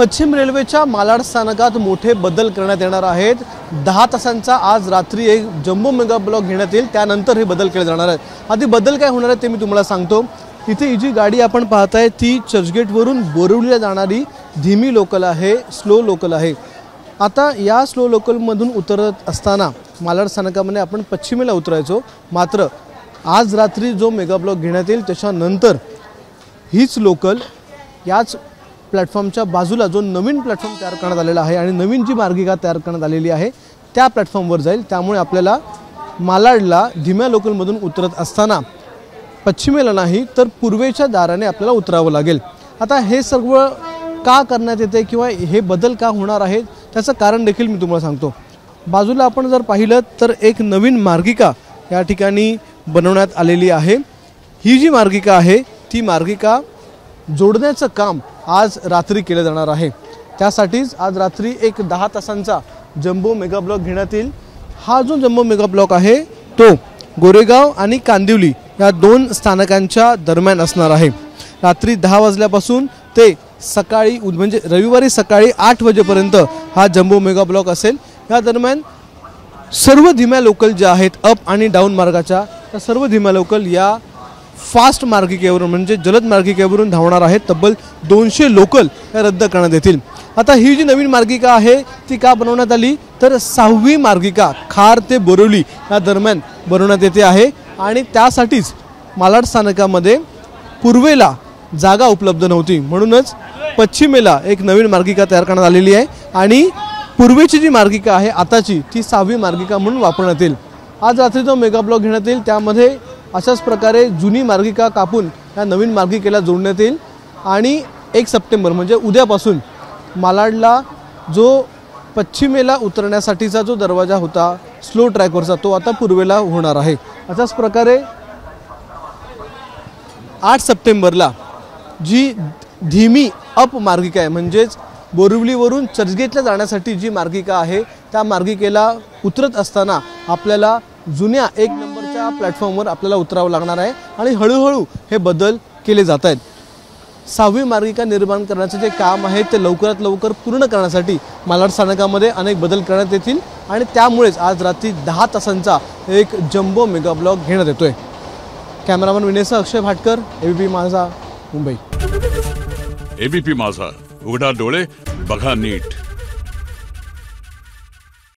पश्चिम रेल्वेच्या मालाड स्थानकात मोठे बदल करण्यात येणार आहेत। 10 तासांचा आज रात्री एक जम्बो मेगा ब्लॉक घेण्यात येईल, त्यानंतर हे बदल केले जाणार आहेत। आधी बदल काय होणार आहे ते मी तुम्हाला सांगतो। इथे ही जी गाडी आपण पाहताय ती चर्चगेट वरून बोरिवलीला जाणारी धीमी लोकल आहे, स्लो लोकल आहे। आता या स्लो लोकल मधून उतरत असताना मालाड स्थानकामध्ये आपण पश्चिमेला उतरायचो, मात्र आज रात्री जो मेगा ब्लॉक घेण्यात येईल त्याच्यानंतर हीच लोकल याच प्लॅटफॉर्मच्या बाजूला जो नवीन प्लॅटफॉर्म तयार करण्यात आलेला आहे आणि नवीन जी मार्गिका तयार करण्यात आलेली आहे त्या प्लॅटफॉर्मवर जाईल। त्यामुळे आपल्याला मालाडला धीम्या लोकलमधून उतरत असताना पश्चिमेला नाही तर पूर्वेच्या दाराने आपल्याला उतरावं लागेल। आता हे सर्व का करण्यात येते किंवा हे बदल का होणार आहेत त्याचं कारण देखील मी तुम्हाला सांगतो। बाजूला आपण जर पाहिलं तर एक नवीन मार्गिका या ठिकाणी बनवण्यात आलेली आहे। ही जी मार्गिका आहे ती मार्गिका जोडण्याचं काम आज रात्री केलं जाणार आहे। त्यासाठीच आज रात्री एक 10 तासांचा जम्बो मेगा ब्लॉक घेण्यात येईल। हा जो जम्बो मेगा ब्लॉक आहे तो गोरेगाव आणि कांदिवली या 2 स्थानकांच्या दरम्यान असणार आहे। रात्री 10 वाजल्यापासून ते सकाळी म्हणजे रविवारी सकाळी 8 वाजेपर्यंत हा जम्बो मेगा ब्लॉक असेल। या दरम्यान सर्व धीम्या लोकल ज्या आहेत अप आणि डाऊन मार्गाच्या त्या सर्व धीम्या लोकल या फास्ट मार्गिकेवरून म्हणजे जलद मार्गिकेवरून धावणार आहेत। तब्बल 200 लोकल या रद्द करण्यात येतील। आता ही जी नवीन मार्गिका आहे ती का बनवण्यात आली तर 6वी मार्गिका खार ते बोरिवली या दरम्यान बनवण्यात येते आहे आणि त्यासाठीच मालाड स्थानकामध्ये पूर्वेला जागा उपलब्ध नव्हती, म्हणूनच पश्चिमेला एक नवीन मार्गिका तयार करण्यात आलेली आहे आणि पूर्वेची जी मार्गिका आहे आताची ती 6वी मार्गिका म्हणून वापरण्यात येईल। आज रात्री जो मेगा ब्लॉक घेण्यात येईल त्यामध्ये अशाच प्रकारे जुनी मार्गिका कापून या नवीन मार्गिकेला जोडण्यात येईल आणि 1 सप्टेंबर म्हणजे उद्यापासून मालाडला जो पश्चिमेला उतरण्यासाठीचा जो दरवाजा होता स्लो ट्रॅकवरचा तो आता पूर्वेला होणार आहे। अशाच प्रकारे 8 सप्टेंबरला जी धीमी अप मार्गिका आहे म्हणजेच बोरिवलीवरून चर्चगेटला जाण्यासाठी जी मार्गिका आहे त्या मार्गिकेला उतरत असताना आपल्याला जुन्या 1 नंबरच्या प्लॅटफॉर्मवर आपल्याला उतरावं लागणार आहे आणि हळूहळू हे बदल केले जात आहेत। 6वी मार्गिका निर्माण करण्याचे जे काम आहे ते लवकरात लवकर पूर्ण करण्यासाठी मालाड स्थानकामध्ये अनेक बदल करण्यात येतील आणि त्यामुळेच आज रात्री 10 तासांचा एक जम्बो मेगा ब्लॉक घेण्यात येतोय। कॅमेरामन विनेसह अक्षय भाटकर, एबीपी माझा, मुंबई। एबीपी माझा, उघडा डोळे बघा नीट।